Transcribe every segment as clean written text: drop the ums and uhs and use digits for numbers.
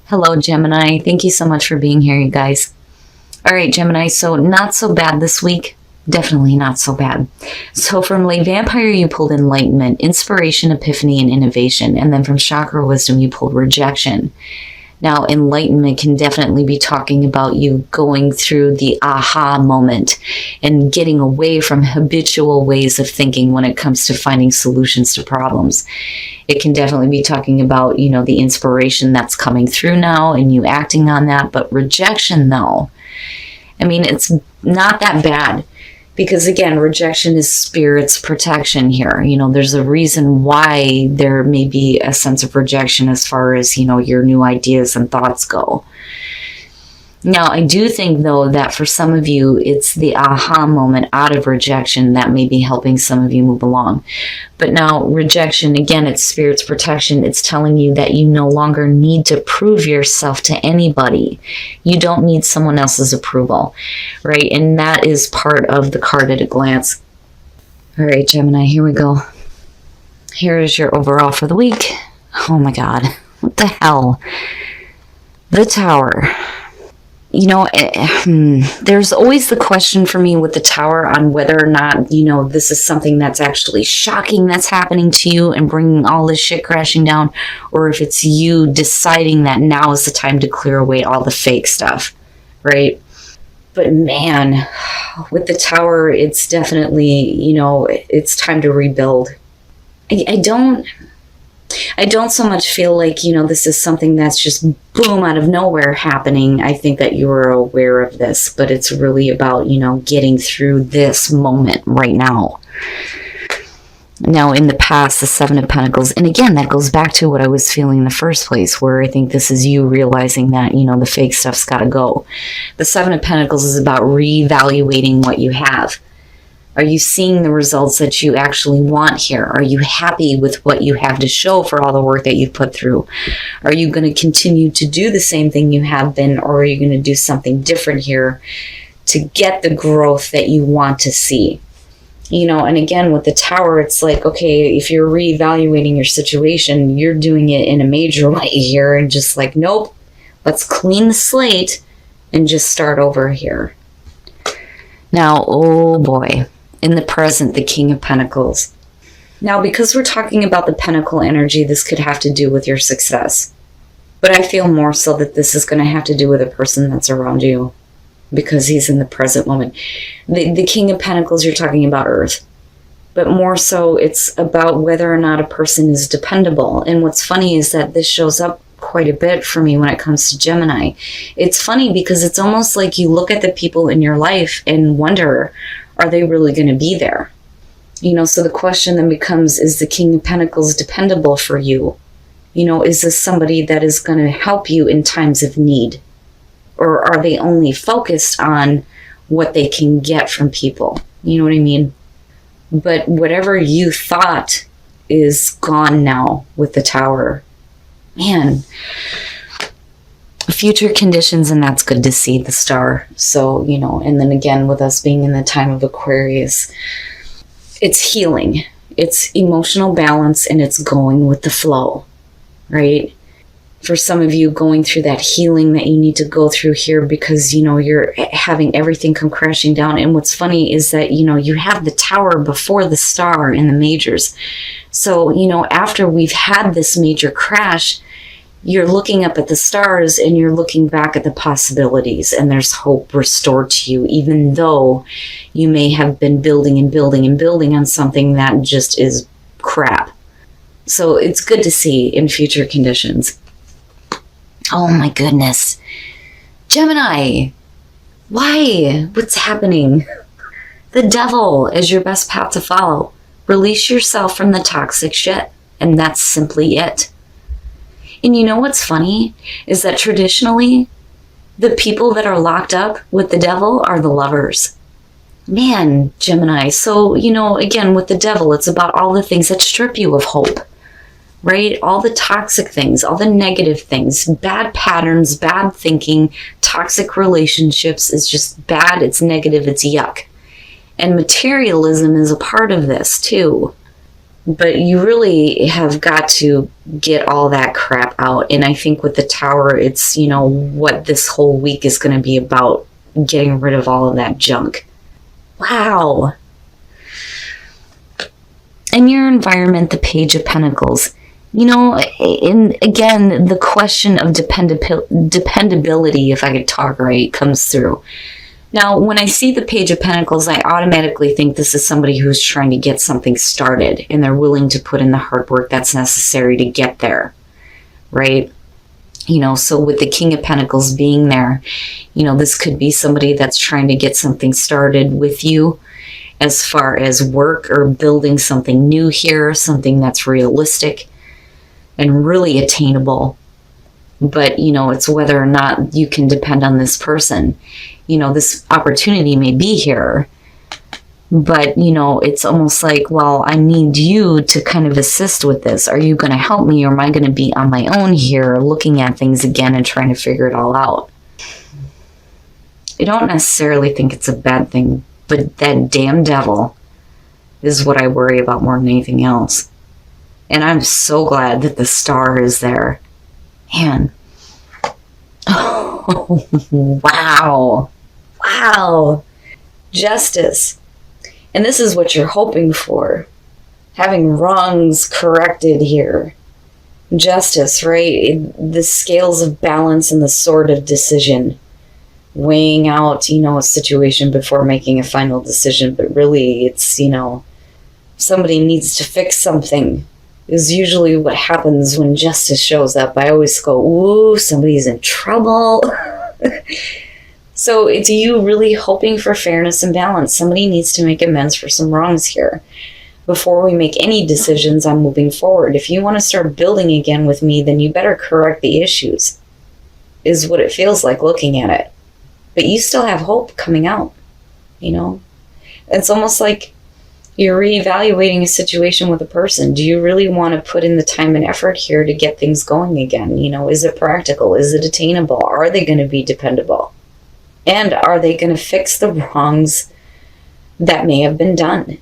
Hello, Gemini. Thank you so much for being here, you guys. All right, Gemini, so not so bad this week. Definitely not so bad. So from late Vampire, you pulled enlightenment, inspiration, epiphany, and innovation. And then from chakra wisdom, you pulled rejection. Now, enlightenment can definitely be talking about you going through the aha moment and getting away from habitual ways of thinking when it comes to finding solutions to problems. It can definitely be talking about, the inspiration that's coming through now and you acting on that. But rejection, though, it's not that bad. Because again, rejection is spirit's protection here. There's a reason why there may be a sense of rejection as far as, your new ideas and thoughts go. Now, I do think, though, that for some of you, it's the aha moment out of rejection that may be helping some of you move along. But now, rejection, again, it's spirit's protection. It's telling you that you no longer need to prove yourself to anybody. You don't need someone else's approval, right? And that is part of the card at a glance. All right, Gemini, here we go. Here is your overall for the week. Oh, my God. What the hell? The Tower. There's always the question for me with the Tower on whether or not, this is something that's actually shocking that's happening to you and bringing all this shit crashing down, or if it's you deciding that now is the time to clear away all the fake stuff, right? But man, with the Tower, it's definitely, it's time to rebuild. I don't so much feel like, this is something that's just boom out of nowhere happening. I think that you were aware of this, but it's really about, getting through this moment right now. Now, in the past, the Seven of Pentacles, and again, that goes back to what I was feeling in the first place, where I think this is you realizing that, the fake stuff's got to go. The Seven of Pentacles is about reevaluating what you have. Are you seeing the results that you actually want here? Are you happy with what you have to show for all the work that you've put through? Are you going to continue to do the same thing you have been, or are you going to do something different here to get the growth that you want to see? And again, with the Tower, it's like, okay, if you're reevaluating your situation, you're doing it in a major way here and just like, nope, let's clean the slate and just start over here. Now, oh boy. In the present, the King of Pentacles. Now, because we're talking about the Pentacle energy, this could have to do with your success. But I feel more so that this is going to have to do with a person that's around you, because he's in the present moment. The King of Pentacles, you're talking about Earth. But more so, it's about whether or not a person is dependable. And what's funny is that this shows up quite a bit for me when it comes to Gemini. It's funny because it's almost like you look at the people in your life and wonder, are they really going to be there? So the question then becomes, is the King of Pentacles dependable for you? Is this somebody that is going to help you in times of need? Or are they only focused on what they can get from people? You know what I mean? But whatever you thought is gone now with the Tower. Man, future conditions, and that's good to see, the Star. So, and then again, with us being in the time of Aquarius, it's healing, it's emotional balance, and it's going with the flow, right? For some of you, going through that healing that you need to go through here because, you're having everything come crashing down. And what's funny is that, you have the Tower before the Star in the majors. So, after we've had this major crash, you're looking up at the stars and you're looking back at the possibilities, and there's hope restored to you, even though you may have been building and building and building on something that just is crap. So it's good to see in future conditions. Oh my goodness. Gemini, why? What's happening? The Devil is your best path to follow. Release yourself from the toxic shit, and that's simply it. And you know what's funny is that traditionally, the people that are locked up with the Devil are the lovers. Man, Gemini. So, again, with the Devil, it's about all the things that strip you of hope, right? All the toxic things, all the negative things, bad patterns, bad thinking, toxic relationships. It's just bad. It's negative. It's yuck. And materialism is a part of this too. But you really have got to get all that crap out. And I think with the Tower, it's, what this whole week is going to be about, getting rid of all of that junk. Wow. In your environment, the Page of Pentacles. And again, the question of dependability, if I could talk right, comes through. Now, when I see the Page of Pentacles, I automatically think this is somebody who's trying to get something started, and they're willing to put in the hard work that's necessary to get there, right? So with the King of Pentacles being there, this could be somebody that's trying to get something started with you as far as work or building something new here, something that's realistic and really attainable. But, it's whether or not you can depend on this person. This opportunity may be here, but, it's almost like, well, I need you to kind of assist with this. Are you going to help me, or am I going to be on my own here looking at things again and trying to figure it all out? I don't necessarily think it's a bad thing, but that damn devil is what I worry about more than anything else. And I'm so glad that the Star is there. Man. Oh, wow. Wow. Justice. And this is what you're hoping for. Having wrongs corrected here. Justice, right? The scales of balance and the sword of decision. Weighing out, a situation before making a final decision. But really, it's, somebody needs to fix something. Is usually what happens when justice shows up. I always go, ooh, somebody's in trouble. So it's you really hoping for fairness and balance. Somebody needs to make amends for some wrongs here before we make any decisions on moving forward. If you want to start building again with me, then you better correct the issues, is what it feels like looking at it. But you still have hope coming out, It's almost like you're reevaluating a situation with a person. Do you really want to put in the time and effort here to get things going again? Is it practical? Is it attainable? Are they going to be dependable? And are they going to fix the wrongs that may have been done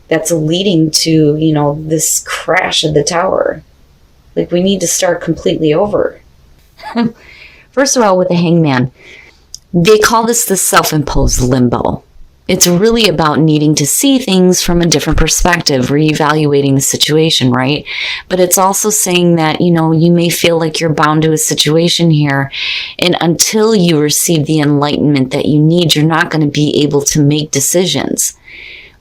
that's leading to, this crash of the Tower? Like, we need to start completely over. First of all, with the Hangman, they call this the self-imposed limbo. It's really about needing to see things from a different perspective, reevaluating the situation, right? But it's also saying that, you may feel like you're bound to a situation here, and until you receive the enlightenment that you need, you're not going to be able to make decisions.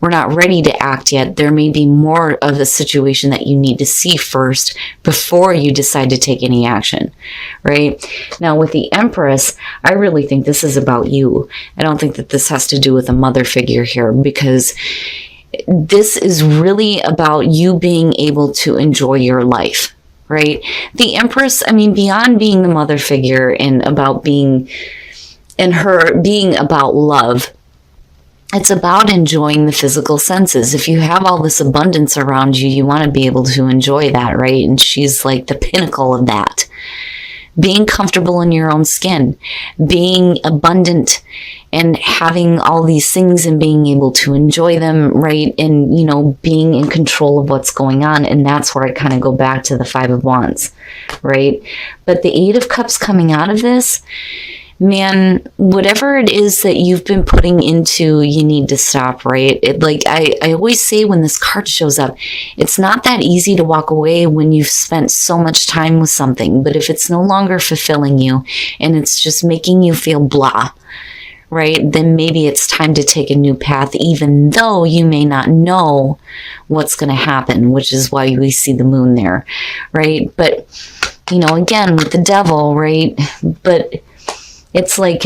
We're not ready to act yet. There may be more of a situation that you need to see first before you decide to take any action, right? Now, with the Empress, I really think this is about you. I don't think that this has to do with a mother figure here, because this is really about you being able to enjoy your life, right? The Empress, beyond being the mother figure and about being, and her being about love, it's about enjoying the physical senses. If you have all this abundance around you, you want to be able to enjoy that, right? And she's like the pinnacle of that. Being comfortable in your own skin, being abundant and having all these things and being able to enjoy them, right? And, being in control of what's going on. And that's where I kind of go back to the Five of Wands, right? But the Eight of Cups coming out of this, man, whatever it is that you've been putting into, you need to stop, right? I always say when this card shows up, it's not that easy to walk away when you've spent so much time with something. But if it's no longer fulfilling you and it's just making you feel blah, right, then maybe it's time to take a new path, even though you may not know what's going to happen, which is why we see the moon there, right? But, again, with the Devil, right? But it's like,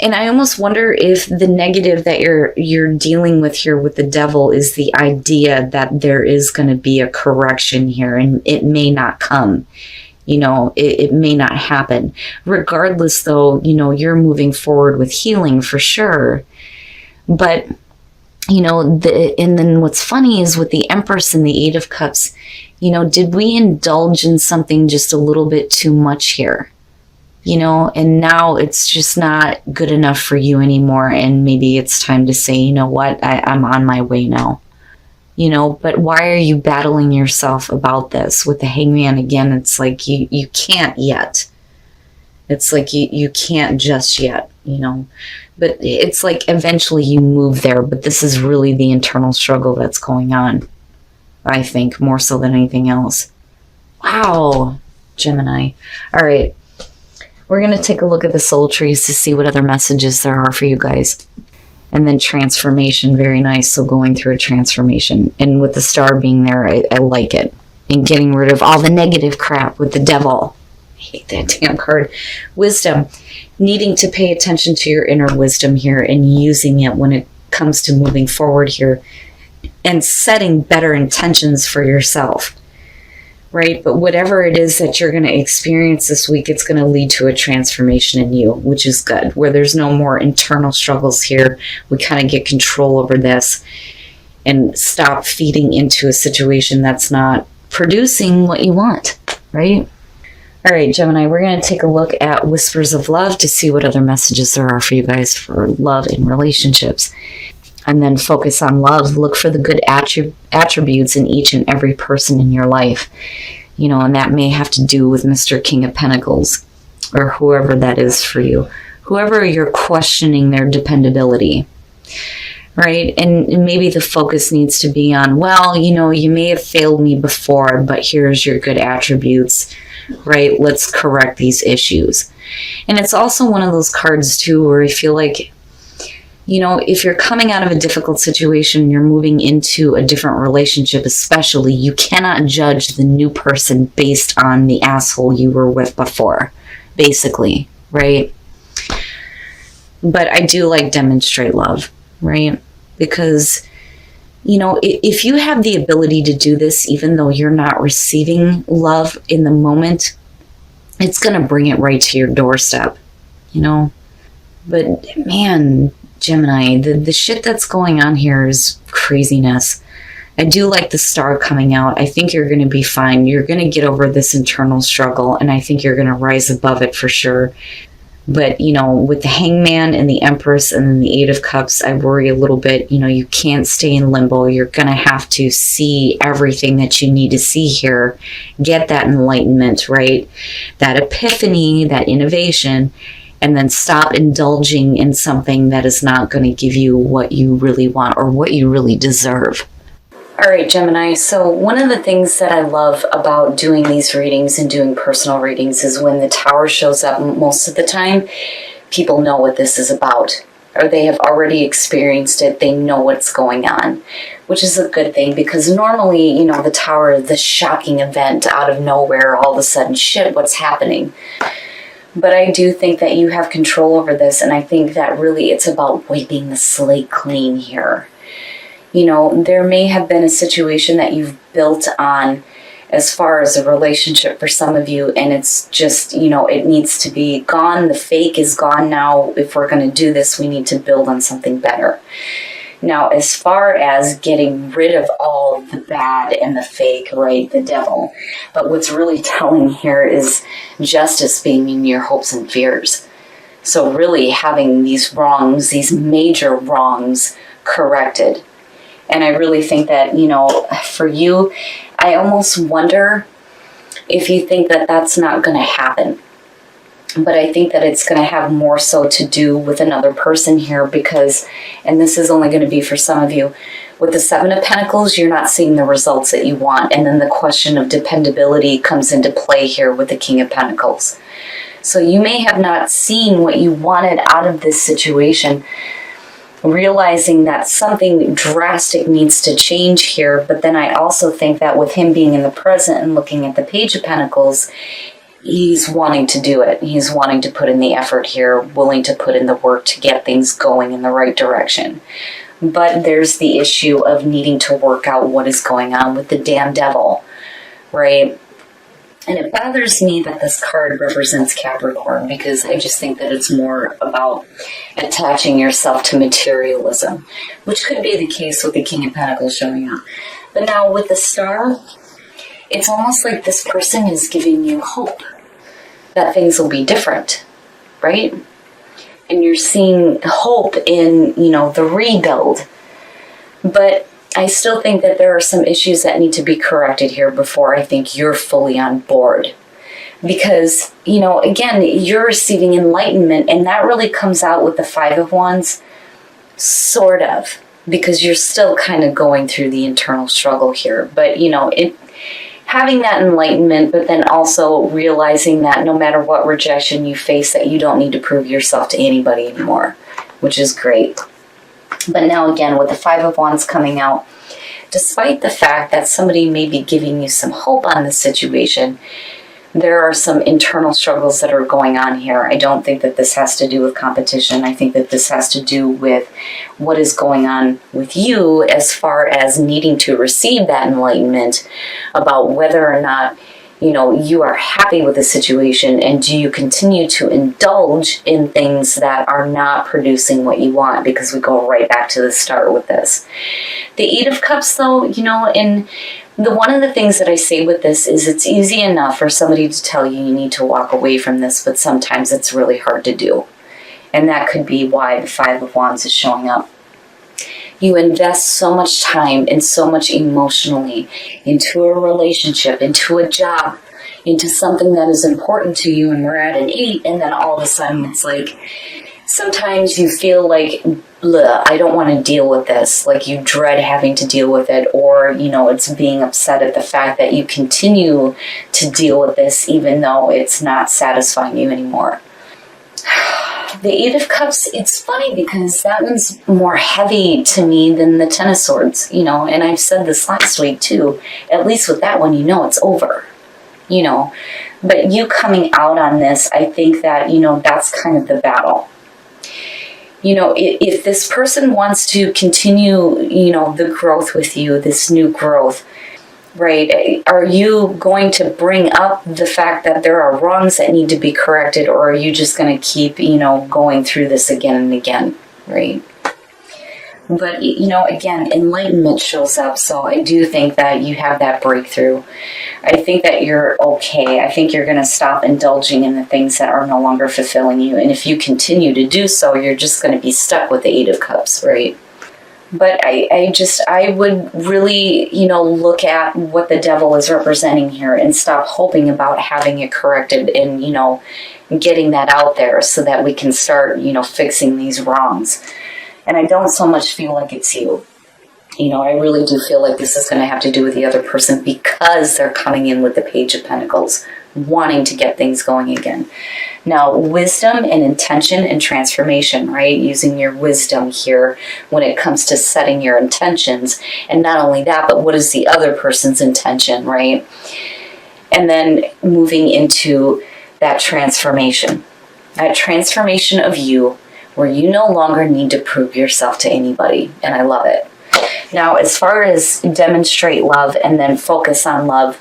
and I almost wonder if the negative that you're dealing with here with the Devil is the idea that there is going to be a correction here, and it may not come. It may not happen. Regardless, though, you're moving forward with healing for sure. But, and then what's funny is with the Empress and the Eight of Cups, did we indulge in something just a little bit too much here? And now it's just not good enough for you anymore. And maybe it's time to say, you know what, I'm on my way now. but why are you battling yourself about this? With the Hangman, again, it's like you can't yet. It's like you can't just yet, but it's like eventually you move there, but this is really the internal struggle that's going on, I think, more so than anything else. Wow, Gemini. All right, we're going to take a look at the soul trees to see what other messages there are for you guys. And then transformation, very nice. So going through a transformation. And with the star being there, I like it. And getting rid of all the negative crap with the devil. I hate that damn card. Wisdom. Needing to pay attention to your inner wisdom here and using it when it comes to moving forward here. And setting better intentions for yourself. Right? But whatever it is that you're going to experience this week, it's going to lead to a transformation in you, which is good. Where there's no more internal struggles here, we kind of get control over this and stop feeding into a situation that's not producing what you want, right? All right, Gemini, we're going to take a look at Whispers of Love to see what other messages there are for you guys for love and relationships. And then focus on love. Look for the good attributes in each and every person in your life. And that may have to do with Mr. King of Pentacles or whoever that is for you. Whoever you're questioning their dependability, right? And maybe the focus needs to be on, well, you may have failed me before, but here's your good attributes, right? Let's correct these issues. And it's also one of those cards, too, where I feel like, if you're coming out of a difficult situation, you're moving into a different relationship, especially, you cannot judge the new person based on the asshole you were with before, basically, right? But I do like demonstrate love, right? Because, if you have the ability to do this, even though you're not receiving love in the moment, it's going to bring it right to your doorstep, But, man, Gemini, the shit that's going on here is craziness. I do like the star coming out. I think you're going to be fine. You're going to get over this internal struggle, and I think you're going to rise above it for sure. But, with the Hangman and the Empress and then the Eight of Cups, I worry a little bit. You can't stay in limbo. You're going to have to see everything that you need to see here. Get that enlightenment, right? That epiphany, that innovation. And then stop indulging in something that is not going to give you what you really want or what you really deserve. All right, Gemini. So one of the things that I love about doing these readings and doing personal readings is when the Tower shows up most of the time, people know what this is about. Or they have already experienced it. They know what's going on, which is a good thing because normally, the Tower is the shocking event out of nowhere. All of a sudden, shit, what's happening? But I do think that you have control over this, and I think that really it's about wiping the slate clean here. There may have been a situation that you've built on as far as a relationship for some of you, and it's just, it needs to be gone. The fake is gone now. If we're going to do this, we need to build on something better. Now, as far as getting rid of all the bad and the fake, right, the devil, but what's really telling here is justice being in your hopes and fears. So really having these wrongs, these major wrongs corrected. And I really think that, for you, I almost wonder if you think that that's not going to happen. But I think that it's going to have more so to do with another person here because, and this is only going to be for some of you, with the Seven of Pentacles, you're not seeing the results that you want. And then the question of dependability comes into play here with the King of Pentacles. So you may have not seen what you wanted out of this situation, realizing that something drastic needs to change here. But then I also think that with him being in the present and looking at the Page of Pentacles, he's wanting to do it. He's wanting to put in the effort here, willing to put in the work to get things going in the right direction. But there's the issue of needing to work out what is going on with the damn devil, right? And it bothers me that this card represents Capricorn because I just think that it's more about attaching yourself to materialism, which could be the case with the King of Pentacles showing up. But now with the Star, it's almost like this person is giving you hope that things will be different, right? And you're seeing hope in, the rebuild. But I still think that there are some issues that need to be corrected here before I think you're fully on board. Because, again, you're receiving enlightenment, and that really comes out with the Five of Wands, sort of, because you're still kind of going through the internal struggle here. But, having that enlightenment, but then also realizing that no matter what rejection you face, that you don't need to prove yourself to anybody anymore, which is great. But now again, with the Five of Wands coming out, despite the fact that somebody may be giving you some hope on this situation, there are some internal struggles that are going on here. I don't think that this has to do with competition. I think that this has to do with what is going on with you as far as needing to receive that enlightenment about whether or not, you are happy with the situation, and do you continue to indulge in things that are not producing what you want, because we go right back to the start with this. The Eight of Cups, though, in one of the things that I say with this is it's easy enough for somebody to tell you need to walk away from this, but sometimes it's really hard to do. And that could be why the Five of Wands is showing up. You invest so much time and so much emotionally into a relationship, into a job, into something that is important to you, and we're at an 8, and then all of a sudden it's like, sometimes you feel like, bleh, I don't want to deal with this. Like you dread having to deal with it, or, it's being upset at the fact that you continue to deal with this even though it's not satisfying you anymore. The Eight of Cups, it's funny because that one's more heavy to me than the Ten of Swords, and I've said this last week too. At least with that one, it's over, But you coming out on this, I think that, that's kind of the battle. If this person wants to continue, the growth with you, this new growth, right? Are you going to bring up the fact that there are wrongs that need to be corrected, or are you just going to keep, going through this again and again, right? But, again, enlightenment shows up, so I do think that you have that breakthrough. I think that you're okay. I think you're going to stop indulging in the things that are no longer fulfilling you, and if you continue to do so, you're just going to be stuck with the Eight of Cups, right? But I would really, look at what the devil is representing here and stop hoping about having it corrected and, getting that out there so that we can start, fixing these wrongs. And I don't so much feel like it's you. I really do feel like this is going to have to do with the other person, because they're coming in with the Page of Pentacles, wanting to get things going again. Now, wisdom and intention and transformation, right? Using your wisdom here when it comes to setting your intentions. And not only that, but what is the other person's intention, right? And then moving into that transformation. That transformation of you where you no longer need to prove yourself to anybody. And I love it. Now, as far as demonstrate love and then focus on love,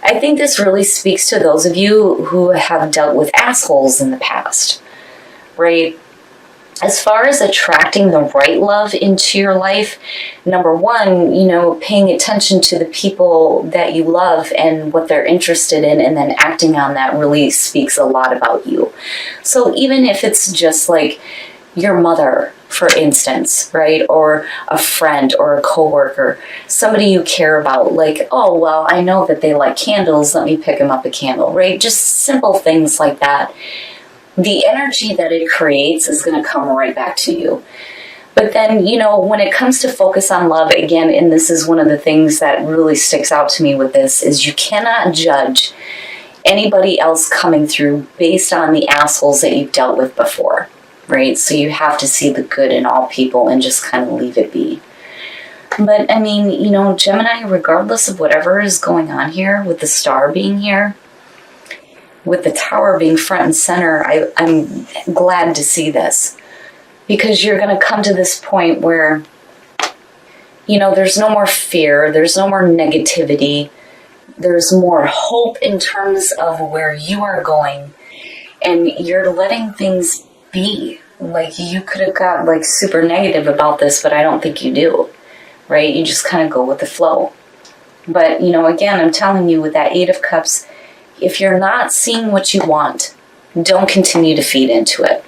I think this really speaks to those of you who have dealt with assholes in the past, right? As far as attracting the right love into your life, number one, paying attention to the people that you love and what they're interested in, and then acting on that really speaks a lot about you. So even if it's just like your mother, for instance, right? Or a friend or a coworker, somebody you care about, like, oh, well, I know that they like candles, let me pick them up a candle, right? Just simple things like that. The energy that it creates is going to come right back to you. But then, when it comes to focus on love, again, and this is one of the things that really sticks out to me with this, is you cannot judge anybody else coming through based on the assholes that you've dealt with before. Right? So you have to see the good in all people and just kind of leave it be. But I mean, Gemini, regardless of whatever is going on here, with the star being here, with the Tower being front and center, I'm glad to see this. Because you're going to come to this point where, there's no more fear, there's no more negativity, there's more hope in terms of where you are going, and you're letting things be. Like, you could have got super negative about this, but I don't think you do, right? You just kind of go with the flow. But again, I'm telling you, with that Eight of Cups, if you're not seeing what you want, don't continue to feed into it.